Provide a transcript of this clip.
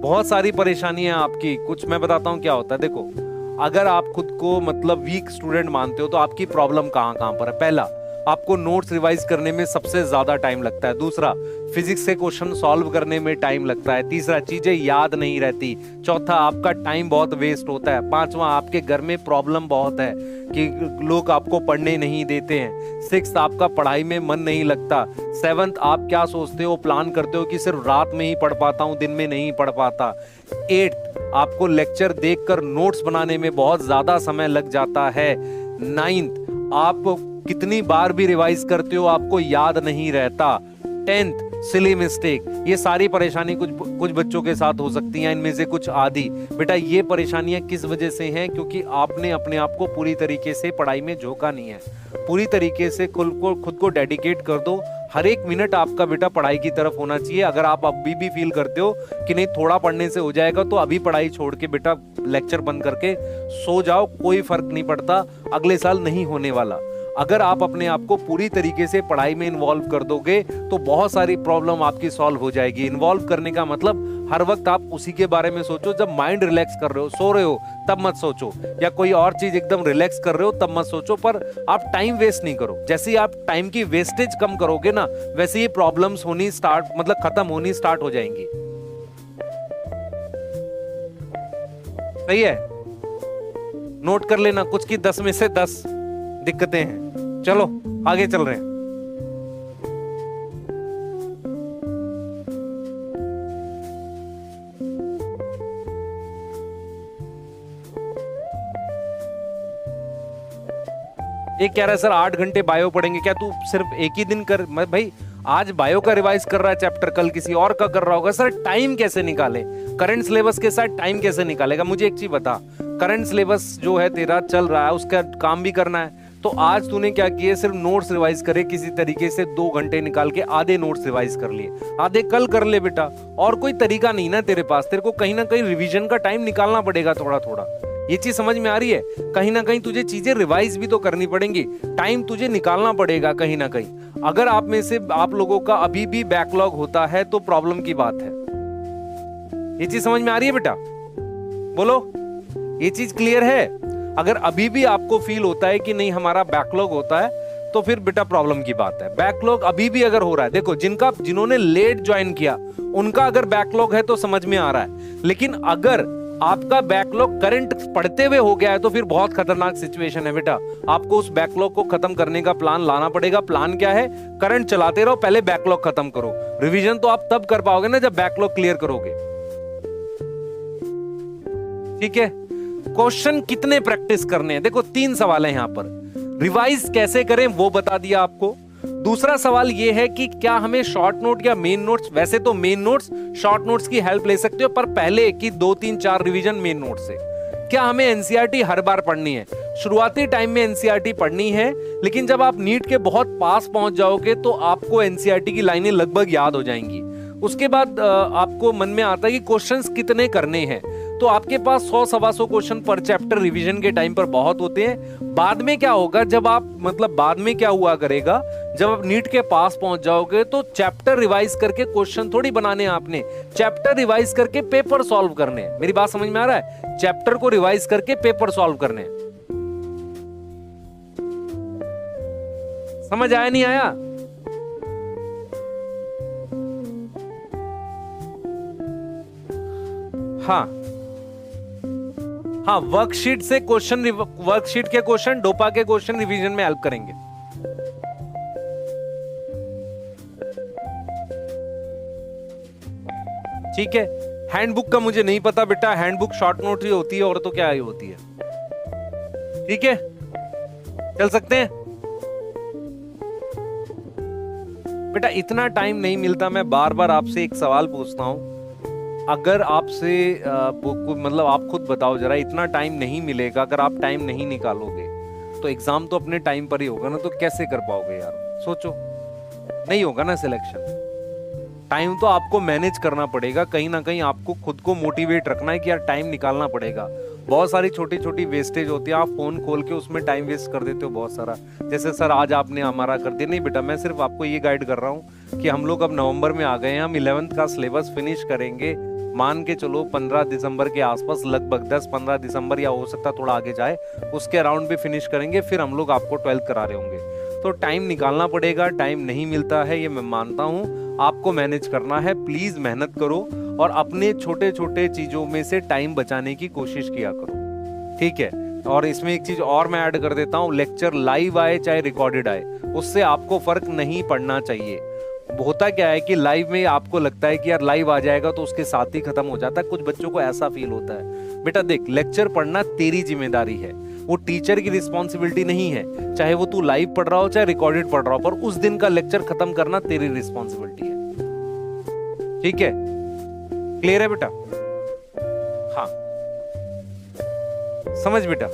बहुत सारी परेशानियां आपकी। कुछ मैं बताता हूँ क्या होता है। देखो, अगर आप खुद को मतलब वीक स्टूडेंट मानते हो तो आपकी प्रॉब्लम कहाँ कहाँ पर है। पहला, आपको नोट्स रिवाइज करने में सबसे ज्यादा टाइम लगता है। दूसरा, फिजिक्स के क्वेश्चन सॉल्व करने में टाइम लगता है। तीसरा, चीजें याद नहीं रहती। चौथा, आपका टाइम बहुत वेस्ट होता है। पांचवा, आपके घर में प्रॉब्लम बहुत है कि लोग आपको पढ़ने नहीं देते हैं। सिक्स, आपका पढ़ाई में मन नहीं लगता। सेवंथ, आप क्या सोचते हो, प्लान करते हो कि सिर्फ रात में ही पढ़ पाता हूं, दिन में नहीं पढ़ पाता। एट्थ, आपको लेक्चर देखकर नोट्स बनाने में बहुत ज्यादा समय लग जाता है। नाइन्थ, आप कितनी बार भी रिवाइज करते हो आपको याद नहीं रहता। Tenth, silly mistake. ये सारी परेशानी कुछ बच्चों के साथ हो सकती हैं, इनमें से कुछ आदि। बेटा, ये परेशानियां किस वजह से हैं? क्योंकि आपने अपने आप को पूरी तरीके से पढ़ाई में झोंका नहीं है। पूरी तरीके से खुद को डेडिकेट कर दो। हर एक मिनट आपका बेटा पढ़ाई की तरफ होना चाहिए। अगर आप अभी भी फील करते हो कि नहीं थोड़ा पढ़ने से हो जाएगा, तो अभी पढ़ाई छोड़ के बेटा लेक्चर बंद करके सो जाओ, कोई फर्क नहीं पड़ता, अगले साल नहीं होने वाला। अगर आप अपने आप को पूरी तरीके से पढ़ाई में इन्वॉल्व कर दोगे तो बहुत सारी प्रॉब्लम आपकी सॉल्व हो जाएगी। इन्वॉल्व करने का मतलब हर वक्त आप उसी के बारे में सोचो। जब माइंड रिलैक्स कर रहे हो, सो रहे हो, तब मत सोचो, या कोई और चीज एकदम रिलैक्स कर रहे हो तब मत सोचो। पर आप टाइम वेस्ट नहीं करो। जैसे ही आप टाइम की वेस्टेज कम करोगे ना, वैसे ही प्रॉब्लम्स होनी खत्म होनी स्टार्ट हो जाएंगी। सही है? नोट कर लेना, कुछ की 10 में से 10 दिक्कतें हैं। चलो आगे चल रहे हैं। एक कह रहा है सर 8 घंटे बायो पढ़ेंगे क्या? तू सिर्फ एक ही दिन कर। मैं भाई आज बायो का रिवाइज कर रहा है चैप्टर, कल किसी और का कर रहा होगा। सर टाइम कैसे निकाले? करंट सिलेबस के साथ टाइम कैसे निकालेगा? मुझे एक चीज बता, करंट सिलेबस जो है तेरा चल रहा है, उसका काम भी करना है। तो आज तूने क्या किया? सिर्फ नोट्स रिवाइज करे, किसी तरीके से 2 घंटे निकाल के आधे नोट्स रिवाइज कर लिए, आधे कल कर ले बेटा। और कोई तरीका नहीं ना तेरे पास, तेरे को कहीं ना कहीं रिवीजन का टाइम निकालना पड़ेगा थोड़ा थोड़ा। ये चीज समझ में आ रही है? कहीं ना कहीं तुझे चीजें रिवाइज भी तो करनी पड़ेंगी, टाइम तुझे निकालना पड़ेगा कहीं ना कहीं। अगर आप में से आप लोगों का अभी भी बैकलॉग होता है तो प्रॉब्लम की बात है। ये चीज समझ में आ रही है बेटा? बोलो, ये चीज क्लियर है? अगर अभी भी आपको फील होता है कि नहीं हमारा बैकलॉग होता है, तो फिर बेटा प्रॉब्लम की बात है। बैकलॉग अभी भी अगर हो रहा है, देखो जिन्होंने लेट ज्वाइन किया उनका अगर बैकलॉग है तो समझ में आ रहा है। लेकिन अगर आपका बैकलॉग करंट पढ़ते हुए हो गया है तो फिर बहुत खतरनाक सिचुएशन है बेटा। आपको उस बैकलॉग को खत्म करने का प्लान लाना पड़ेगा। प्लान क्या है? करंट चलाते रहो, पहले बैकलॉग खत्म करो। रिवीजन तो आप तब कर पाओगे ना जब बैकलॉग क्लियर करोगे। ठीक है? क्वेश्चन कितने प्रैक्टिस करने हैं? देखो 3 सवाल है यहां पर। रिवाइज कैसे करें वो बता दिया आपको। दूसरा सवाल ये है कि क्या हमें शॉर्ट नोट या मेन नोट्स? वैसे तो मेन नोट्स, शॉर्ट नोट्स की हेल्प ले सकते हो, पर पहले की 2 3 4 रिवीजन मेन नोट से। क्या हमें एनसीईआरटी हर बार पढ़नी है? शुरुआती टाइम में एनसीईआरटी पढ़नी है, लेकिन जब आप नीट के बहुत पास पहुंच जाओगे तो आपको एनसीईआरटी की लाइनें लगभग याद हो जाएंगी। उसके बाद आपको मन में आता है कि क्वेश्चंस कितने करने हैं, तो आपके पास 100-125 क्वेश्चन पर चैप्टर रिवीजन के टाइम पर बहुत होते हैं। बाद में क्या होगा, जब आप बाद में क्या हुआ करेगा, जब आप नीट के पास पहुंच जाओगे तो चैप्टर रिवाइज करके क्वेश्चन थोड़ी बनाने हैं आपने, चैप्टर रिवाइज करके पेपर सॉल्व करने हैं। मेरी बात समझ में आ रहा है? चैप्टर को रिवाइज करके पेपर सॉल्व करने हैं। समझ आया नहीं आया? हाँ, वर्कशीट से क्वेश्चन, वर्कशीट के क्वेश्चन, डोपा के क्वेश्चन रिवीजन में हेल्प करेंगे। ठीक है? हैंडबुक का मुझे नहीं पता बेटा, हैंडबुक शॉर्ट नोट ही होती है और तो क्या ही होती है। ठीक है, चल सकते हैं बेटा? इतना टाइम नहीं मिलता। मैं बार बार आपसे एक सवाल पूछता हूं, अगर आपसे आप खुद बताओ जरा, इतना टाइम नहीं मिलेगा, अगर आप टाइम नहीं निकालोगे तो एग्जाम तो अपने टाइम पर ही होगा ना, तो कैसे कर पाओगे यार? सोचो, नहीं होगा ना सिलेक्शन। टाइम तो आपको मैनेज करना पड़ेगा, कहीं ना कहीं आपको खुद को मोटिवेट रखना है कि यार टाइम निकालना पड़ेगा। बहुत सारी छोटी छोटी वेस्टेज होती है, आप फोन खोल के उसमें टाइम वेस्ट कर देते हो बहुत सारा। जैसे सर आज आपने हमारा कर दिया। नहीं बेटा, मैं सिर्फ आपको ये गाइड कर रहा हूँ कि हम लोग अब नवंबर में आ गए हैं, हम 11th का सिलेबस फिनिश करेंगे, मान के चलो 15 दिसंबर के आसपास, लगभग 10-15 दिसंबर, या हो सकता थोड़ा आगे जाए, उसके अराउंड भी फिनिश करेंगे, फिर हम लोग आपको 12th करा रहे होंगे। तो टाइम निकालना पड़ेगा, टाइम नहीं मिलता है, ये मैं मानता हूँ, आपको मैनेज करना है। प्लीज मेहनत करो और अपने छोटे छोटे चीजों में से टाइम बचाने की कोशिश किया करो, ठीक है। और इसमें एक चीज और मैं ऐड कर देता हूँ, लेक्चर लाइव आए चाहे रिकॉर्डेड आए, उससे आपको फर्क नहीं पड़ना चाहिए। होता क्या है कि लाइव में आपको लगता है कि यार लाइव आ जाएगा तो उसके साथ ही खत्म हो जाता है, कुछ बच्चों को ऐसा फील होता है। बेटा देख, लेक्चर पढ़ना तेरी जिम्मेदारी है, वो टीचर की रिस्पॉन्सिबिलिटी नहीं है। चाहे वो तू लाइव पढ़ रहा हो चाहे रिकॉर्डेड पढ़ रहा हो, पर उस दिन का लेक्चर खत्म करना तेरी रिस्पॉन्सिबिलिटी है, ठीक है। क्लियर है बेटा? हाँ, समझ बेटा।